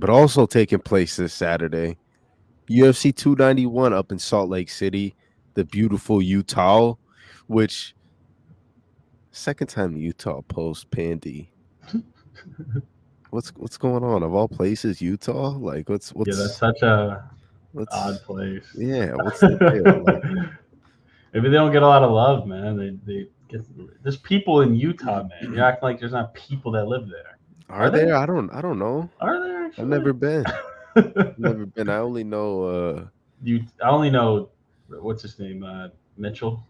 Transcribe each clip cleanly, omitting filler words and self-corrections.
But also taking place this Saturday, UFC 291 up in Salt Lake City, the beautiful Utah, which second time Utah post Pandy. What's going on? Of all places, Utah? Like Yeah, that's such a odd what's place. yeah, what's the deal? Like Maybe they don't get a lot of love, man. They get there's people in Utah, man. You're acting like there's not people that live there. are Are there? there? I don't know. Are there I've actually? never been. Never been. I only know I only know what's his name, Mitchell.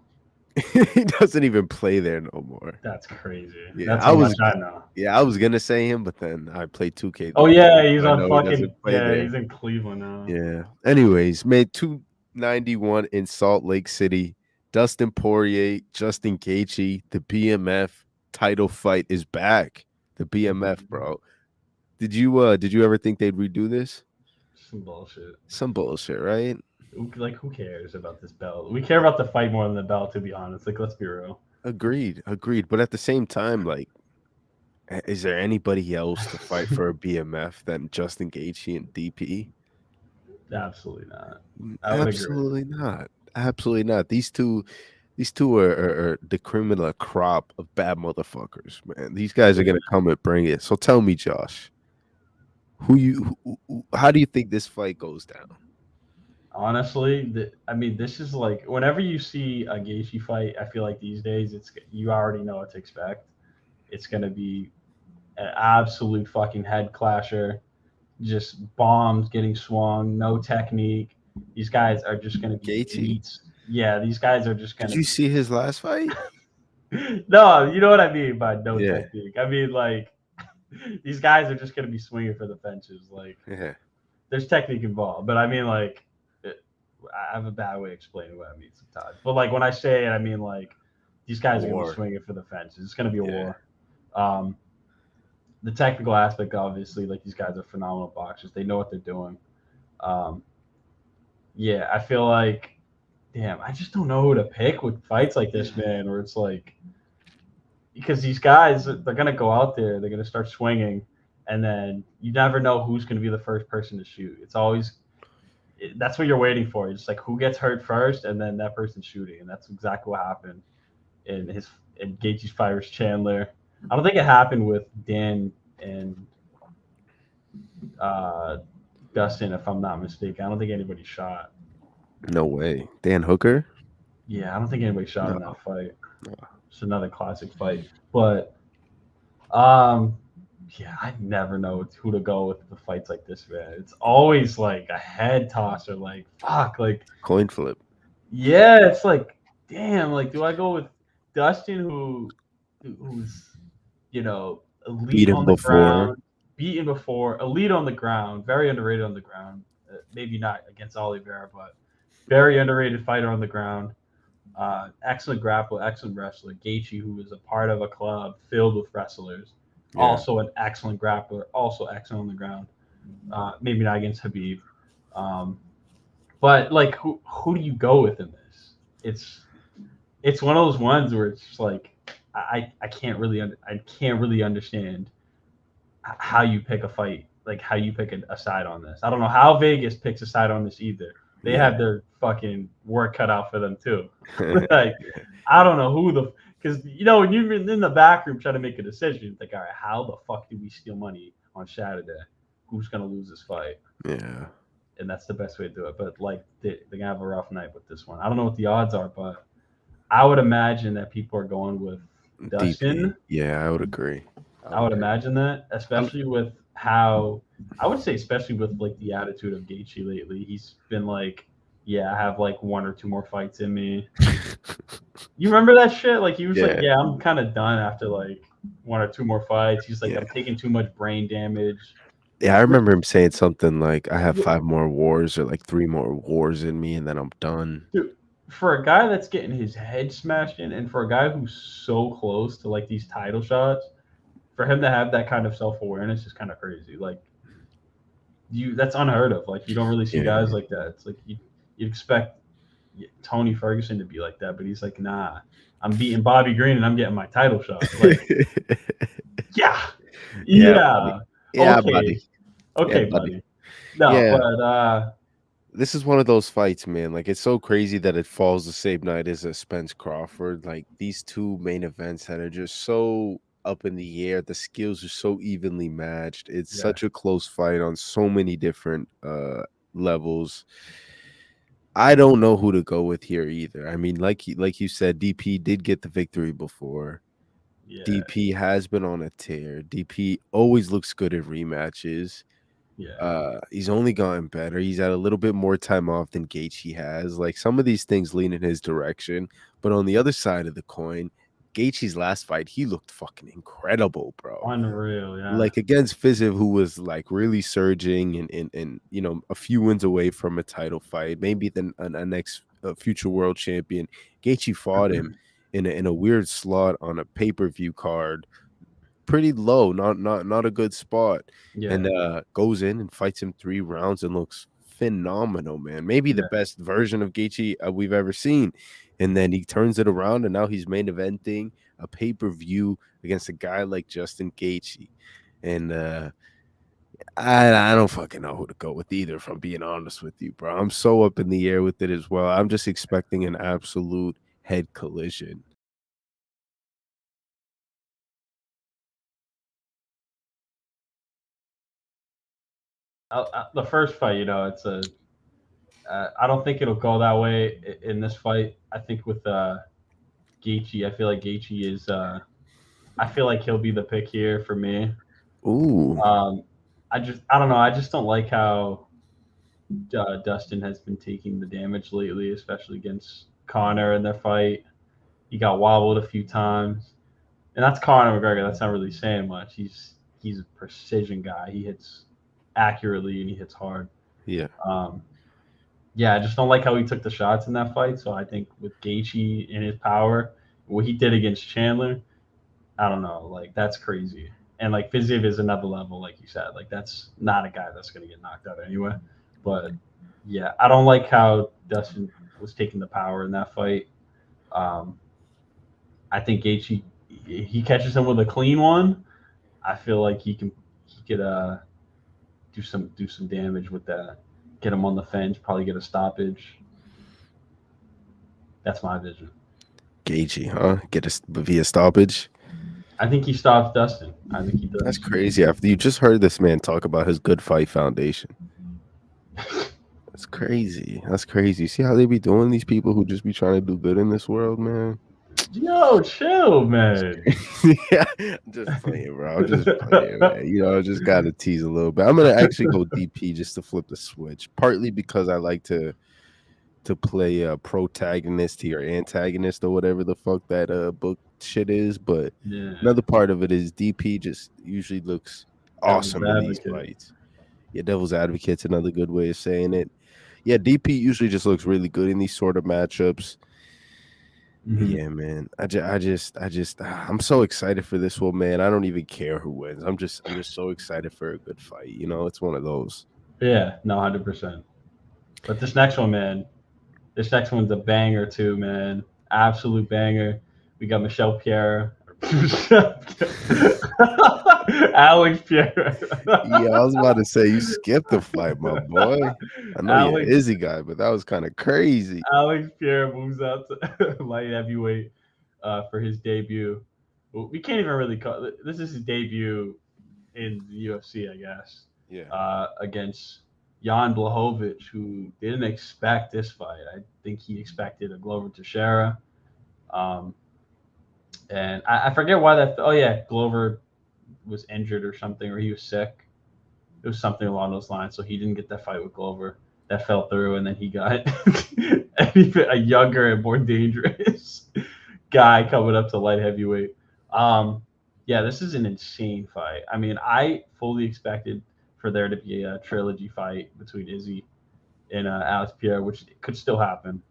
he doesn't even play there no more. That's crazy. Yeah, That's how much I know. I was gonna say him, but then I played 2K Oh the other yeah, day, he's so I on know he doesn't fucking play yeah. there. He's in Cleveland now. Yeah. Anyways, made 291 in Salt Lake City. Dustin Poirier, Justin Gaethje, the BMF title fight is back. The BMF, bro. Did you ever think they'd redo this? Some bullshit. Some bullshit, right? Like, who cares about this belt? We care about the fight more than the belt, to be honest. Like, let's be real. Agreed. But at the same time, like, is there anybody else to fight for a BMF than Justin Gaethje and DP? Absolutely not. I would agree with Absolutely not. Absolutely not. These two are the criminal crop of bad motherfuckers, man. These guys are you. gonna come and bring it. So tell me, Josh, how do you think this fight goes down? Honestly, I mean, this is like whenever you see a Gaethje fight, I feel like these days you already know what to expect. It's gonna be an absolute fucking head clasher, just bombs getting swung, no technique. These guys are just gonna be Gaethje, beats. Yeah, these guys are just did gonna you be. see his last fight? No, you know what I mean by no Yeah, technique. I mean like these guys are just gonna be swinging for the fences. Like yeah. there's technique involved, but I mean like I have a bad way of explaining what I mean sometimes. But like when I say it, I mean like these guys are gonna be War. swinging for the fences. It's gonna be a Yeah. war. Um, the technical aspect, obviously, like these guys are phenomenal boxers. They know what they're doing. Um, yeah, I feel like, damn, I just don't know who to pick with fights like this, man. Where it's like because these guys they're gonna go out there, they're gonna start swinging, and then you never know who's gonna be the first person to shoot. It's always that's what you're waiting for. It's like who gets hurt first, and then that person's shooting, and that's exactly what happened in Gaethje's fight with Chandler. I don't think it happened with Dan and uh, Dustin, if I'm not mistaken. I don't think anybody shot. No way. Dan Hooker? Yeah, I don't think anybody shot in No. that fight. No. It's another classic fight, but um, yeah, I never know who to go with the fights like this, man. It's always like a head tosser, like fuck, like Coin flip. yeah, it's like damn, like do I go with Dustin who's elite Beat him on the before. ground, beaten before, elite on the ground, very underrated on the ground. Maybe not against Oliveira, but very underrated fighter on the ground. Excellent grappler, excellent wrestler. Gaethje, who is a part of a club filled with wrestlers, Yeah. also an excellent grappler, also excellent on the ground. Maybe not against Habib, um, but like who do you go with in this? It's one of those ones where it's just like I can't really I can't really understand how you pick a fight, like how you pick a side on this. I don't know how Vegas picks a side on this either. They Yeah. have their fucking work cut out for them too. Like I don't know who the because when you're in the back room trying to make a decision, it's like all right, how the fuck do we steal money on Saturday? Who's gonna lose this fight? Yeah. And that's the best way to do it. But like they're gonna have a rough night with this one. I don't know what the odds are, but I would imagine that people are going with DP. Dustin. Yeah, I would agree. I I would would agree. imagine that, I'm especially with how I would say, especially with like the attitude of Gaethje lately. He's been like, yeah, I have like one or two more fights in me. You remember that shit? Like he was like, Yeah. yeah, I'm kind of done after like one or two more fights. He's like, Yeah. I'm taking too much brain damage. Yeah, I remember him saying something like, "I have 5 more wars or, like, 3 more wars in me, and then I'm done." Dude, for a guy that's getting his head smashed in, and for a guy who's so close to like these title shots, for him to have that kind of self awareness is kind of crazy. Like that's unheard of. Like you don't really see Yeah. guys like that. It's like you expect Tony Ferguson to be like that, but he's like, nah, I'm beating Bobby Green and I'm getting my title shot. Like, yeah, Yeah, buddy. yeah, Yeah, okay, buddy. Yeah, Okay, buddy. buddy. No, Yeah, but this is one of those fights, man. Like it's so crazy that it falls the same night as a Spence Crawford. Like these two main events that are just so up in the air. The skills are so evenly matched. It's yeah, such a close fight on so many different levels. I don't know who to go with here either. I mean, like you said, DP did get the victory before. yeah, DP has been on a tear. DP always looks good in rematches. yeah. He's only gotten better. He's had a little bit more time off than Gaethje has. Like some of these things lean in his direction, but on the other side of the coin, Gaethje's last fight, he looked fucking incredible, bro. Unreal, yeah. Like against Fiziev, who was like really surging and you know a few wins away from a title fight, maybe then a next future world champion. Gaethje fought him in a weird slot on a pay-per-view card, pretty low, not a good spot, and Yeah, goes in and fights him 3 rounds and looks phenomenal, man. Maybe the yeah. best version of Gaethje we've ever seen. And then he turns it around, and now he's main eventing a pay per view against a guy like Justin Gaethje. And I don't fucking know who to go with either, if I'm being honest with you, bro. I'm so up in the air with it as well. I'm just expecting an absolute head collision. The first fight, it's a. I don't think it'll go that way in this fight. I think with Gaethje, I feel like Gaethje is. I feel like he'll be the pick here for me. Ooh, Um, I don't know. I just don't like how Dustin has been taking the damage lately, especially against Connor in their fight. He got wobbled a few times, and that's Conor McGregor. That's not really saying much. He's a precision guy. He hits accurately and he hits hard. yeah. Um, yeah, I just don't like how he took the shots in that fight. So I think with Gaethje and his power, what he did against Chandler, I don't know, like that's crazy. And like Fiziev is another level, like you said. Like that's not a guy that's gonna get knocked out anyway. But yeah, I don't like how Dustin was taking the power in that fight. Um, I think Gaethje he catches him with a clean one. I feel like he could do some damage with that. Get him on the fence, probably get a stoppage. That's my vision. Gaethje, huh? Get us via stoppage. I think he stops Dustin. I think he That's does. crazy. After you just heard this man talk about his good fight foundation. That's crazy. That's crazy. See how they be doing, these people who just be trying to do good in this world, man? Yo, chill, It's man. crazy. Yeah, I'm just playing, bro. I'm just playing, man. You know, I just gotta tease a little bit. I'm gonna actually go DP just to flip the switch. Partly because I like to play a protagonist here, antagonist or whatever the fuck that book shit is. But Yeah, another part of it is DP just usually looks devil's awesome in these advocate. fights. Yeah, devil's advocate's another good way of saying it. Yeah, DP usually just looks really good in these sort of matchups. Hmm. Yeah, man. I'm so excited for this one, man. I don't even care who wins. I'm just so excited for a good fight. You know, it's one of those. Yeah, no, 100%. But this next one, man, this next one's a banger too, man. Absolute banger. We got Michelle Pierre. Alex Pierre. Yeah, I was about to say you skipped the fight, my boy. I know you're an Alex Izzy guy, but that was kind of crazy. Alex Pierre moves up to light heavyweight for his debut. Well, we can't even really call this is his debut in the UFC, I guess, Yeah. against Jan Blachowicz, who didn't expect this fight. I think he expected a Glover Teixeira. Um, and I forget why that. Oh yeah, Glover was injured or something, or he was sick. It was something along those lines. So he didn't get that fight with Glover. That fell through, and then he got a younger and more dangerous guy coming up to light heavyweight. Um, yeah, this is an insane fight. I mean, I fully expected for there to be a trilogy fight between Izzy and Alex Pierre, which could still happen.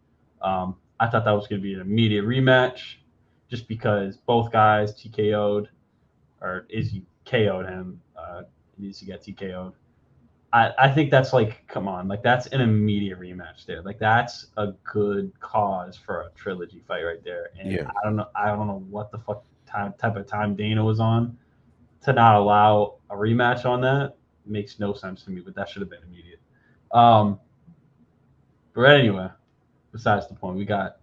I thought that was going to be an immediate rematch, just because both guys TKO'd or Izzy KO'd him. Izzy got TKO'd. I think that's like, come on, like that's an immediate rematch there. Like that's a good cause for a trilogy fight right there. And Yeah. I don't know what the fuck type of time Dana was on to not allow a rematch on that. makes no sense to me, but that should have been immediate. Um, but anyway, besides the point, we got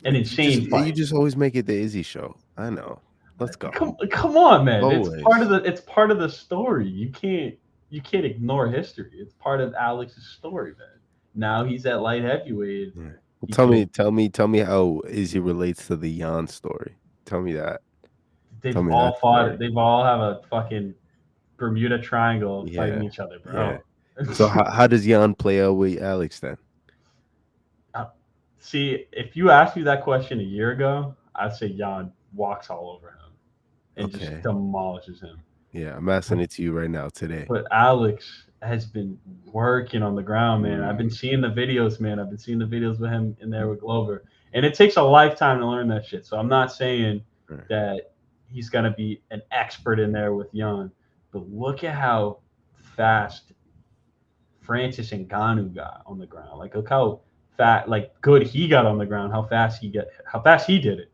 an insane You fight. just always make it the Izzy show. I know. Let's go. Come on, man. Always. It's part of the story. You can't ignore history. It's part of Alex's story, man. Now he's at light heavyweight. Yeah. Well, He could tell me how Izzy relates to the Jan story. Tell me that. Tell they've me all that fought. story. They've all have a fucking Bermuda Triangle fighting Yeah, each other, yeah. bro. So how does Jan play out with Alex then? Uh, See, if you asked me that question a year ago, I'd say Jan walks all over him and just Okay. demolishes him. Yeah, I'm asking it to you right now today. But Alex has been working on the ground, man. I've been Mm, seeing the videos, man. I've been seeing the videos with him in there with Glover. And it takes a lifetime to learn that shit. So I'm not saying right. that he's going to be an expert in there with Jan. But look at how fast Francis Ngannou got on the ground. Like, look how fat, like, good he got on the ground, how fast he did it.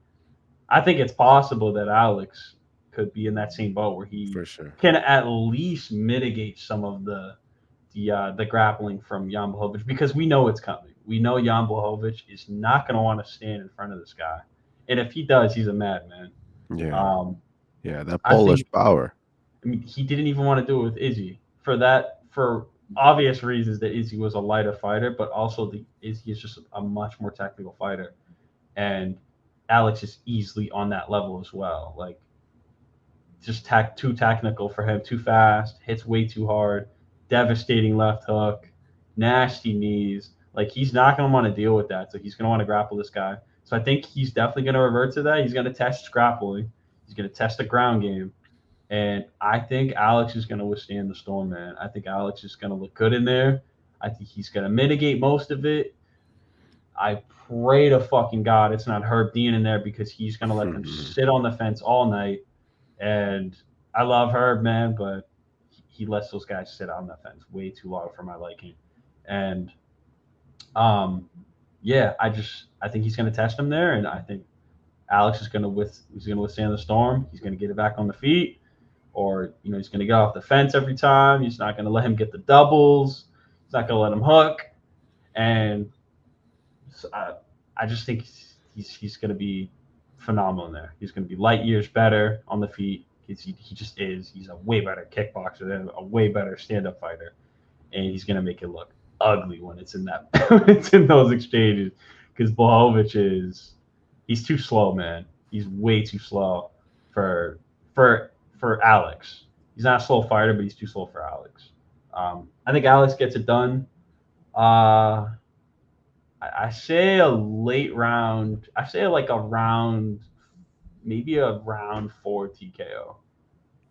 I think it's possible that Alex could be in that same boat where he For sure. can at least mitigate some of the grappling from Jan Blachowicz because we know it's coming. We know Jan Blachowicz is not going to want to stand in front of this guy, and if he does, he's a madman. Yeah. Um, Yeah, that I Polish think power. I mean he didn't even want to do it with Izzy for obvious reasons that Izzy was a lighter fighter, but also the Izzy is just a much more technical fighter, and Alex is easily on that level as well. Like just too technical for him, too fast, hits way too hard, devastating left hook, nasty knees. Like he's not going to want to deal with that. So he's going to want to grapple this guy. So I think he's definitely going to revert to that. He's going to test grappling. He's going to test the ground game. And I think Alex is going to withstand the storm, man. I think Alex is going to look good in there. I think he's going to mitigate most of it. I pray to fucking God it's not Herb Dean in there because he's going to let them sit on the fence all night. And I love Herb, man, but he lets those guys sit on the fence way too long for my liking. And um, yeah, I think he's going to test him there, and I think Alex is going to withstand the storm. He's going to get it back on the feet, or he's going to get off the fence every time. He's not going to let him get the doubles. He's not going to let him hook, and so I just think he's going to be phenomenal in there. He's going to be light years better on the feet. He just is. He's a way better kickboxer and a way better stand-up fighter, and he's going to make it look ugly when it's in that it's in those exchanges because Blahovic he's too slow, man. He's way too slow for for Alex. He's not a slow fighter, but he's too slow for Alex. I think Alex gets it done. Uh, I say a late round. I say like a round, maybe a round 4 TKO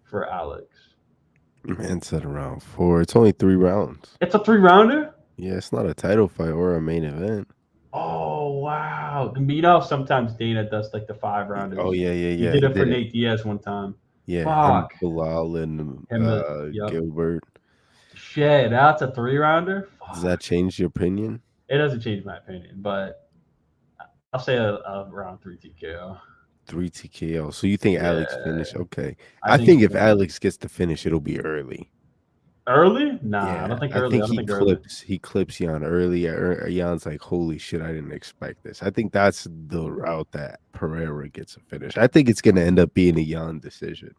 for Alex. Man said around 4. It's only 3 rounds. It's a 3 rounder. Yeah, it's not a title fight or a main event. Oh wow! Sometimes Dana does like the 5 rounders. Oh yeah, yeah, He yeah. did He it for did it. Nate Diaz one time. Yeah, him, Fuck Bilal, and him. Yep. Gilbert. Shit, that's a 3 rounder. Does that Fuck. change your opinion? It doesn't change my opinion, but I'll say a round 3 TKO. 3 TKO. So you think Alex Yeah, finish? Okay. I I think think he's if gonna Alex gets the finish, it'll be early. early. Nah, I Yeah, don't think I early. think I don't think early. he clips Jan early. Jan's like, holy shit, I didn't expect this. I think that's the route that Pereira gets a finish. I think it's gonna end up being a Jan decision.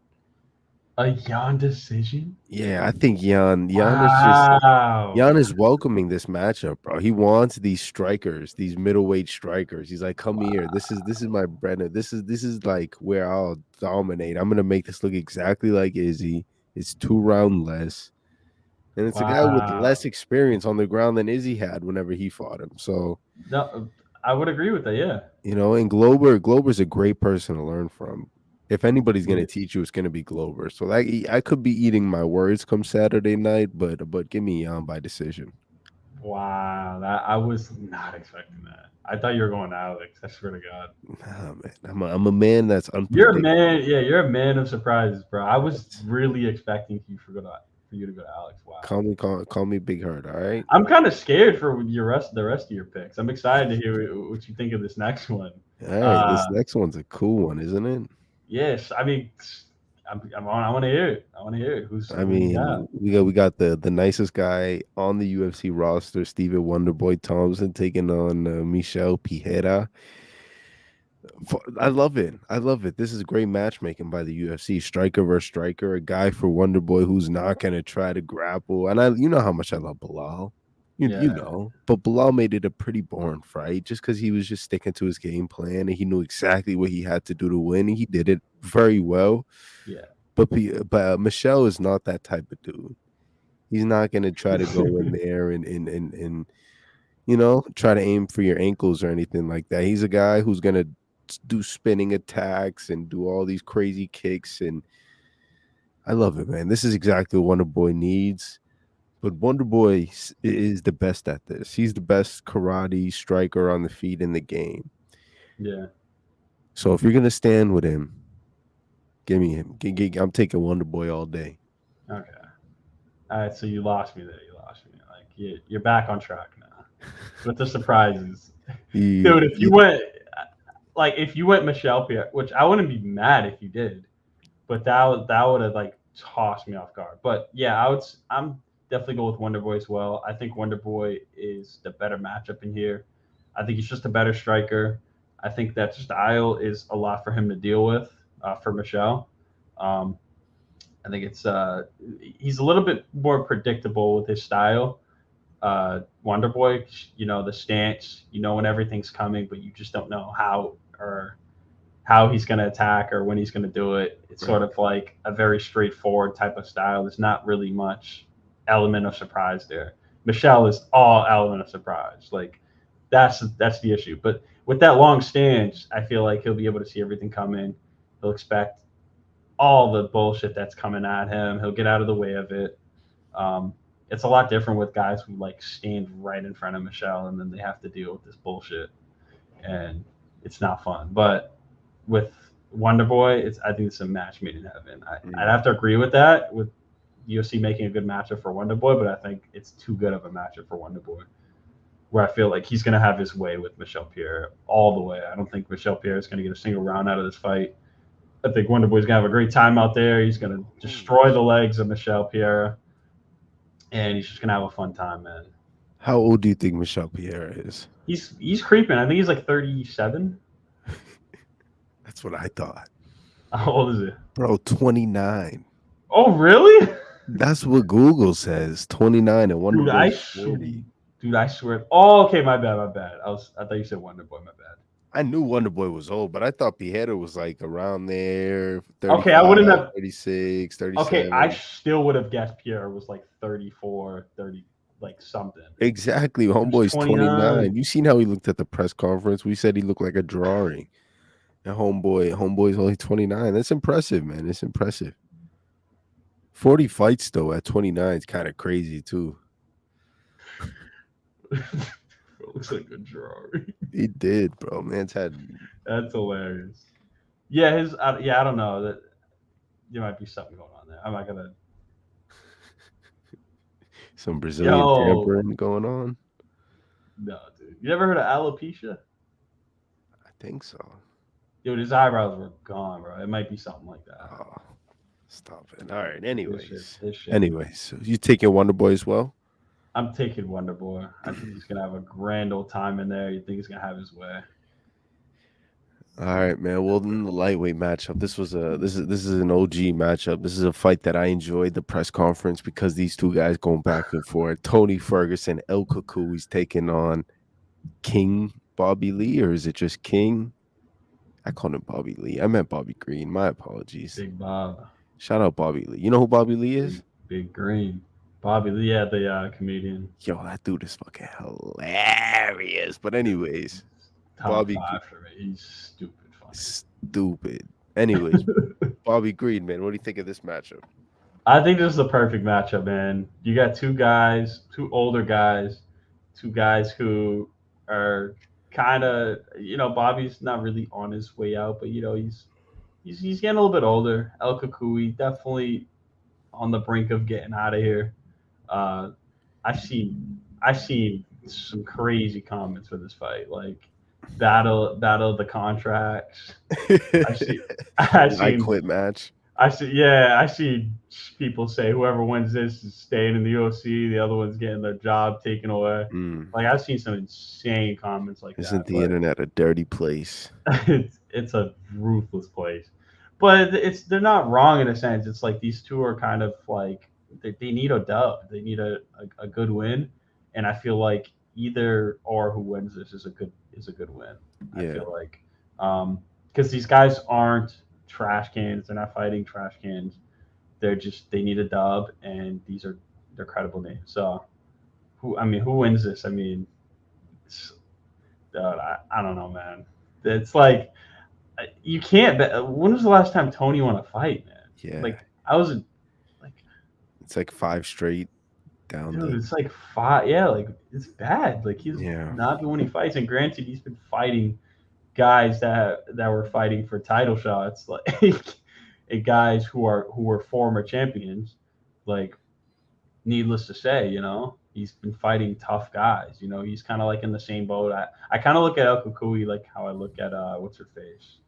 A Yan decision. Yeah, I think Jan is just Wow. Jan is welcoming this matchup, bro. He wants these strikers, these middleweight strikers. He's like, come here. This is my Brenner. This is like where I'll dominate. I'm gonna make this look exactly like Izzy. It's 2 round less. And it's a guy with Wow. less experience on the ground than Izzy had whenever he fought him. So, No, I would agree with that. Yeah. and Glover's a great person to learn from. If anybody's gonna Yeah. teach you, it's gonna be Glover. So like I could be eating my words come Saturday night, but give me by decision. Wow. That I was not expecting that. I thought you were going Alex. I swear to God. Nah, man. I'm a man that's You're a unpredictable. man. Yeah, you're a man of surprises, bro. I was That's, really expecting for you to go to Alex. Wow. call me Big Hurt, all right? I'm kind of scared for the rest of your picks. I'm excited to hear what you think of this next one. All right, Uh, this next one's a cool one, isn't it? yes, I mean, I want to hear it. I want to hear it. I Who you mean, got? we got the nicest guy on the UFC roster, Steven Wonderboy Thompson, taking on Michel Piera. I love it. I love it. This is great matchmaking by the UFC. Striker versus striker, a guy for Wonderboy who's not gonna try to grapple. And you know how much I love Bilal. You Yeah, know, but Bilal made it a pretty boring fight just because he was just sticking to his game plan and he knew exactly what he had to do to win. And he did it very well. yeah. But Michelle is not that type of dude. He's not gonna try to go in there and try to aim for your ankles or anything like that. He's a guy who's gonna do spinning attacks and do all these crazy kicks, and I love it, man. This is exactly what Wonder Boy needs. But Wonder Boy is the best at this. He's the best karate striker on the feet in the game. Yeah. So if you're gonna stand with him, give me him. I'm taking Wonder Boy all day. Okay. All right. So you lost me there. You lost me. Like you're back on track now with the surprises, dude. He, If you went if you went Michelle Pierre, which I wouldn't be mad if you did, but that would have like tossed me off guard. But yeah, I'm definitely go with Wonder Boy as well. I think Wonder Boy is the better matchup in here. I think he's just a better striker. I think that style is a lot for him to deal with for Michelle. Um, I think it's he's a little bit more predictable with his style. Wonder Boy, the stance, when everything's coming, but you just don't know how he's going to attack or when he's going to do it. It's right. sort of like a very straightforward type of style. There's not really much element of surprise there. Michelle is all element of surprise. Like that's the issue. But with that long stance, I feel like he'll be able to see everything coming. He'll expect all the bullshit that's coming at him. He'll get out of the way of it. Um, it's a lot different with guys who like stand right in front of Michelle and then they have to deal with this bullshit, and it's not fun. But with Wonder Boy, I think it's a match made in heaven. I'd have to agree with that with UFC making a good matchup for Wonder Boy, but I think it's too good of a matchup for Wonder Boy. Where I feel like he's going to have his way with Michel Pierre all the way. I don't think Michel Pierre is going to get a single round out of this fight. I think Wonder Boy's going to have a great time out there. He's going to destroy the legs of Michel Pierre, and he's just going to have a fun time, man. How old do you think Michelle Pierre is? He's creeping. I think he's like 37. That's what I thought. How old is he? Bro, 29. Oh, really? That's what Google says. 29 and Wonder Dude, Boy's 40. Dude, I swear. Oh, okay, my bad, my bad. I thought you said Wonder Boy, my bad. I knew Wonder Boy was old, but I thought Piera was like around there, Okay, I 35, wouldn't have. 36, Okay, I 37. still would have guessed Pierre was like 34, 30, like something. Exactly. He was Homeboy's 29. 29. You seen how he looked at the press conference? We said he looked like a drawing. And homeboy's only 29. That's impressive, man. It's impressive. 40 fights though at 29 is kind of crazy too. Looks like a drawing. He did, bro. Man's had That's hilarious. Yeah, I don't know that there might be something going on there. I'm not gonna. some Brazilian Yo, tampering going on. no, dude. You ever heard of alopecia? I think so. Dude, his eyebrows were gone, bro. It might be something like that. Oh, stop it. All right. This shit. Anyways, so you taking Wonder Boy as well? I'm taking Wonder Boy. I think he's gonna have a grand old time in there. You think he's gonna have his way? All right, man. Well, then the lightweight matchup. This is an OG matchup. This is a fight that I enjoyed the press conference because these two guys going back and forth. Tony Ferguson, El Cucu, he's taking on King Bobby Lee, or is it just King? I called him Bobby Lee. I meant Bobby Green. My apologies. Big Bob. Shout out Bobby Lee. You know who Bobby Lee is? Big Green. Bobby Lee, yeah, the comedian. Yo, that dude is fucking hilarious. But anyways, Top Bobby 5 for me. He's stupid funny. Stupid. Anyways, Bobby Green, man, what do you think of this matchup? I think this is the perfect matchup, man. You got two older guys, two guys who are kind of, Bobby's not really on his way out, but he's getting a little bit older. El Kukui definitely on the brink of getting out of here. Uh, I've seen some crazy comments for this fight, like battle of the contracts. I've seen I quit match. I see people say whoever wins this is staying in the UFC, the other one's getting their job taken away. Mm. Like I've seen some insane comments like Isn't that, the but internet a dirty place? it's a ruthless place. But it's they're not wrong in a sense. It's like these two are kind of like they need a dub. They need a good win, and I feel like either or who wins this is a good win. I Yeah, feel like because these guys aren't trash cans. They're not fighting trash cans. They need a dub, and they're credible names. So who wins this? I mean, I don't know, man. It's like you can't bet. When was the last time Tony won a fight, man? yeah. Like I was like, It's like 5 straight down dude, the. it's like five. Yeah, like it's bad. Like he's Yeah, not been winning fights, and granted, he's been fighting guys that were fighting for title shots, like and guys who were former champions. Like, needless to say, he's been fighting tough guys. He's kind of like in the same boat. I kind of look at El Kukui like how I look at what's her face.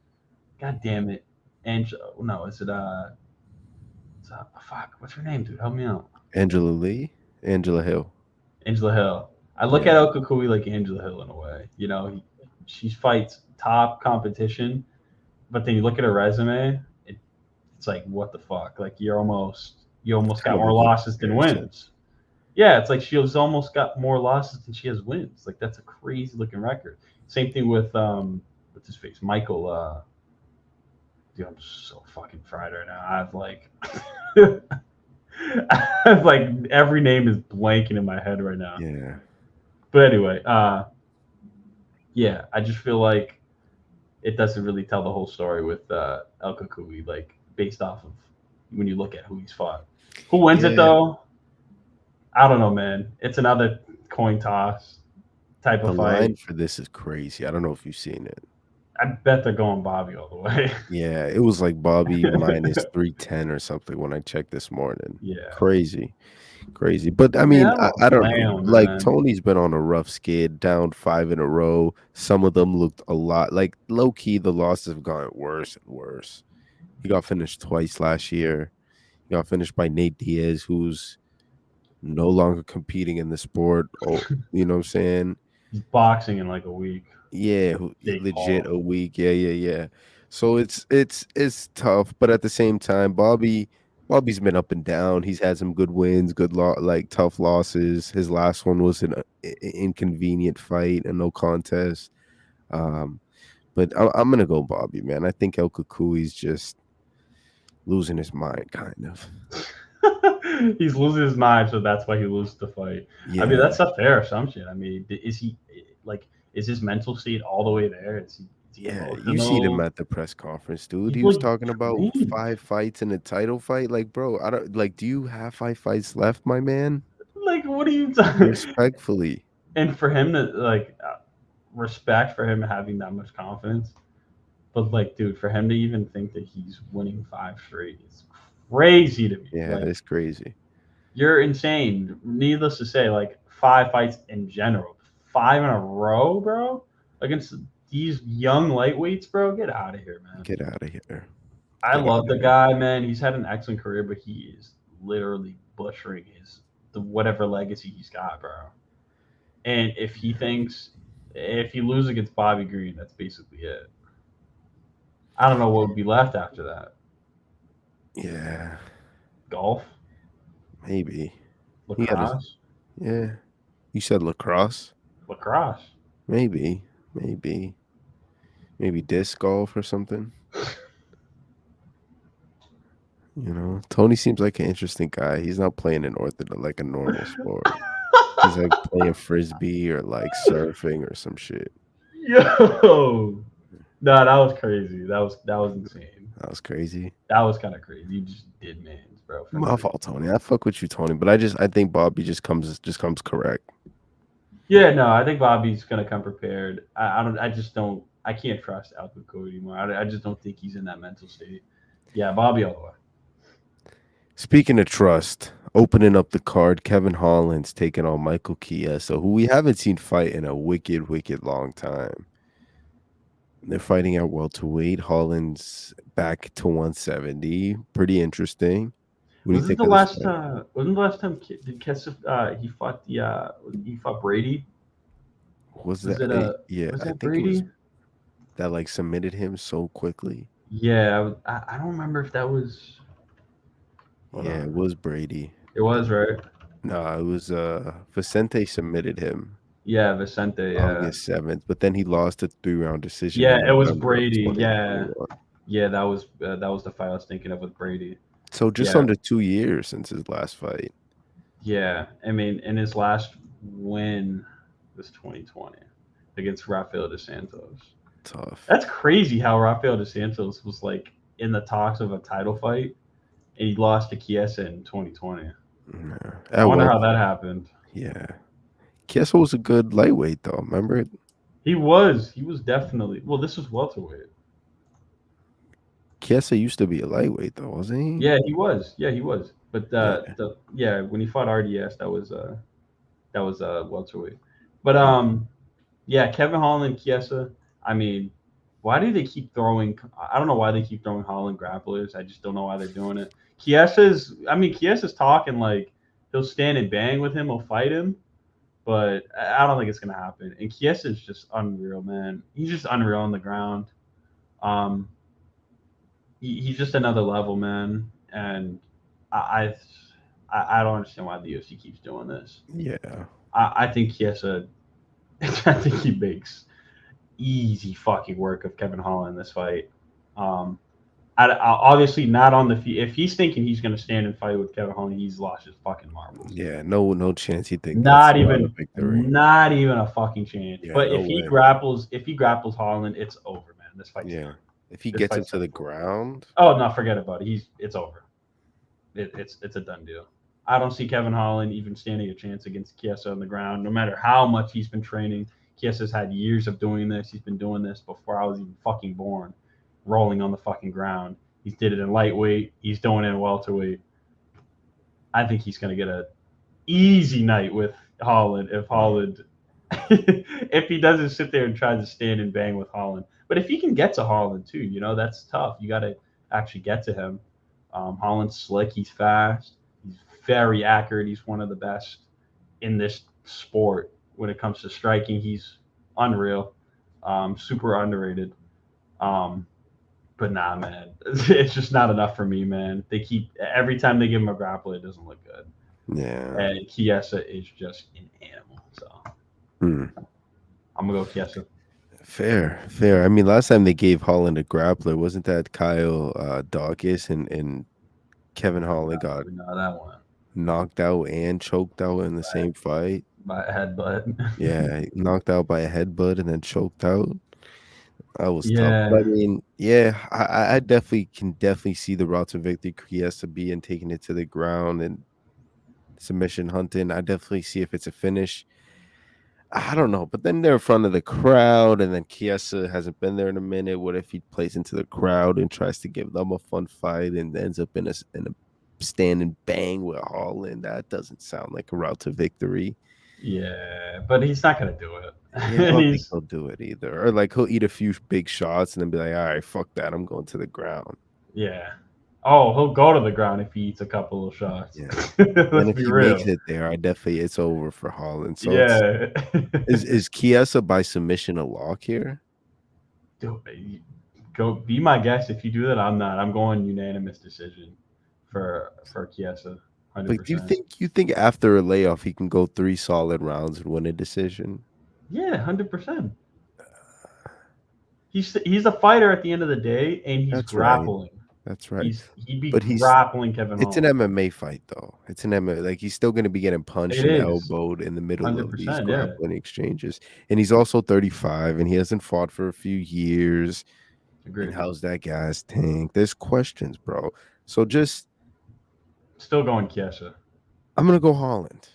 God damn it, Angela. No, is it fuck? What's her name, dude? Help me out. Angela Lee, Angela Hill. Angela Hill. I look Yeah, at El Kukui like Angela Hill in a way. She fights top competition, but then you look at her resume, it's like what the fuck? Like you it's almost kind got of a more good losses than comparison. wins. Yeah, it's like she's almost got more losses than she has wins. Like that's a crazy looking record. Same thing with what's his face, Michael. Dude, I'm so fucking fried right now. I've like, I've like every name is blanking in my head right now. Yeah, But anyway, yeah, I just feel like it doesn't really tell the whole story with El Kakui, like based off of when you look at who he's fought. Who wins it yeah. though? I don't know, man. It's another coin toss type The of line fight. for this is crazy. I don't know if you've seen it. I bet they're going Bobby all the way. Yeah, it was like Bobby minus 310 or something when I checked this morning. Yeah. Crazy, crazy. But I I mean, mean, I don't I don't know. blame him, Like man. Tony's been on a rough skid, down 5 in a row. Some of them looked a lot like low key. The losses have gotten worse and worse. He got finished twice last year. He got finished by Nate Diaz, who's no longer competing in the sport. Oh, you know what I'm saying? He's boxing in like a week. Yeah, who Jake legit Paul. a week. Yeah, yeah, yeah. So it's tough, but at the same time, Bobby's been up and down. He's had some good wins, like tough losses. His last one was an inconvenient fight, a no contest. Um, but I'm gonna go Bobby, man. I think El Kukui's just losing his mind, kind of. He's losing his mind, so that's why he loses the fight. I mean, Yeah, that's a fair assumption. I mean, is he like is his mental state all the way there? Is he yeah. You see him emotional? at the press conference, dude. He's He was like talking about drained. 5 fights in a title fight. Like, bro, I don't like. Do you have 5 fights left, my man? Like, what are you talking? Respectfully. And for him to like respect for him having that much confidence, but like, dude, for him to even think that he's winning five straight is crazy to me. Yeah, Like, it's crazy. you're insane. Needless to say, like five fights in general, five in a row, bro, against these young lightweights, bro. Get out of here, man. Get out of here. I Get out love of the here. guy, man. He's had an excellent career, but he is literally butchering the whatever legacy he's got, bro. And if he loses against Bobby Green, that's basically it. I don't know what would be left after that. Yeah, Golf, maybe. He had a lacrosse, yeah. You said lacrosse? lacrosse. Maybe. Maybe. Maybe disc golf or something. You know, Tony seems like an interesting guy. He's not playing an like a normal sport. He's like playing frisbee or like surfing or some shit. Yo, no, that was crazy. That was insane. That was crazy. That was kind of crazy. You just did mans, bro, for no My reason. fault, Tony. I fuck with you, Tony, but I think Bobby just comes correct. Yeah, no, I think Bobby's gonna come prepared. I don't. I just don't. I can't trust Alpha Code anymore. I just don't think he's in that mental state. Yeah, Bobby all the way. Speaking of trust, opening up the card, Kevin Holland's taking on Michael Chiesa, who we haven't seen fight in a wicked, wicked long time. They're fighting at welterweight. Holland's back to 170. Pretty interesting. What do you think of this fight? Wasn't the last time did Kesef he fought Brady? Was Was that it yeah, was I that think it was Brady? that like submitted him so quickly. Yeah, I don't remember if that was. Hold Yeah, it on, was Brady. it was right. No, it was Vicente submitted him Yeah, Vicente. Yeah, August 7th, but then he lost a 3-round decision yeah, in it was November of Brady. Yeah, 2021. yeah, that was the fight I was thinking of with Brady. So just Yeah, under 2 years since his last fight. yeah. I mean, in his last win was 2020 against Rafael dos Santos. Tough. That's crazy how Rafael dos Santos was like in the talks of a title fight and he lost to Chiesa in 2020. Yeah. I At wonder how welter. that happened. Yeah. Kiesa was a good lightweight though. Remember it? He was definitely, well, this was welterweight. Kiesa used to be a lightweight though, wasn't he? Yeah, he was. Yeah, he was. But Yeah. when he fought RDS, that was welterweight. But Yeah. yeah, Kevin Holland, Chiesa. I mean, why do they keep throwing? I don't know why they keep throwing Holland grapplers. I just don't know why they're doing it. Chiesa's talking like he'll stand and bang with him, he'll fight him, but I don't think it's gonna happen. And Chiesa's just unreal, man. He's just unreal on the ground. Um, he's just another level, man. And I, I don't understand why the UFC keeps doing this. Yeah. I think Chiesa, I think he makes easy fucking work of Kevin Holland in this fight. Um, obviously not on the if he's thinking he's going to stand and fight with Kevin Holland, he's lost his fucking marbles. Yeah. No chance you think that's a route of victory. Not even a fucking chance. Yeah, But no way. if he grapples Holland, it's over, man. This fight's Yeah. done. If he This gets him fight's to done the for. ground, Oh no, forget about it. It's over. It's a done deal. I don't see Kevin Holland even standing a chance against Chiesa on the ground, no matter how much he's been training. Chiesa's had years of doing this. He's been doing this before I was even fucking born, rolling on the fucking ground. He's did it in lightweight. He's doing it in welterweight. I think he's going to get a easy night with Holland if wow. Holland if he doesn't sit there and try to stand and bang with Holland. But if he can get to Holland too, that's tough. You got to actually get to him. Holland's slick. He's fast. He's very accurate. He's one of the best in this sport when it comes to striking. He's unreal. Super underrated. Um, but nah, man, it's just not enough for me, man. They keep every time they give him a grappler, it doesn't look good. Yeah. And Chiesa is just an animal. So Hmm. I'm gonna go Chiesa. Fair, fair. I mean, last time they gave Holland a grappler, wasn't that Kyle Dawkins and Kevin Holland got We know that one knocked out and choked out in the same fight? by a headbutt. Yeah, knocked out by a headbutt and then choked out. That was tough. But I Yeah, mean, yeah, I definitely can definitely see the route to victory Chiesa being taking it to the ground and submission hunting. I definitely see if it's a finish. I don't know, but then they're in front of the crowd, and then Chiesa hasn't been there in a minute. What if he plays into the crowd and tries to give them a fun fight and ends up in a stand and bang with Holland? That doesn't sound like a route to victory. yeah, but he's not gonna do it. Yeah, I And don't think he's he'll do it either. Or like he'll eat a few big shots and then be like, "All right, fuck that, I'm going to the ground." yeah. Oh, he'll go to the ground if he eats a couple of shots. Yeah. Then Let's if be he makes real. it there, I definitely it's over for Holland. So it's Yeah. is Chiesa by submission a lock here? Go be my guest. If you do that, I'm not. I'm going unanimous decision for Chiesa, hundred Like, do percent. you think after a layoff he can go 3 solid rounds and win a decision? Yeah, 100%. He's a fighter at the end of the day, and he's That's right. grappling. That's right. He'd be But he's grappling Kevin it's an Holland. MMA fight though. It's an MMA like he's still gonna be getting punched It and is elbowed in the middle hundred of these percent. Yeah, grappling exchanges. And he's also 35 and he hasn't fought for a few years. And agreed. how's that gas tank? There's questions, bro. So just Still going Chiesa. I'm gonna go Holland.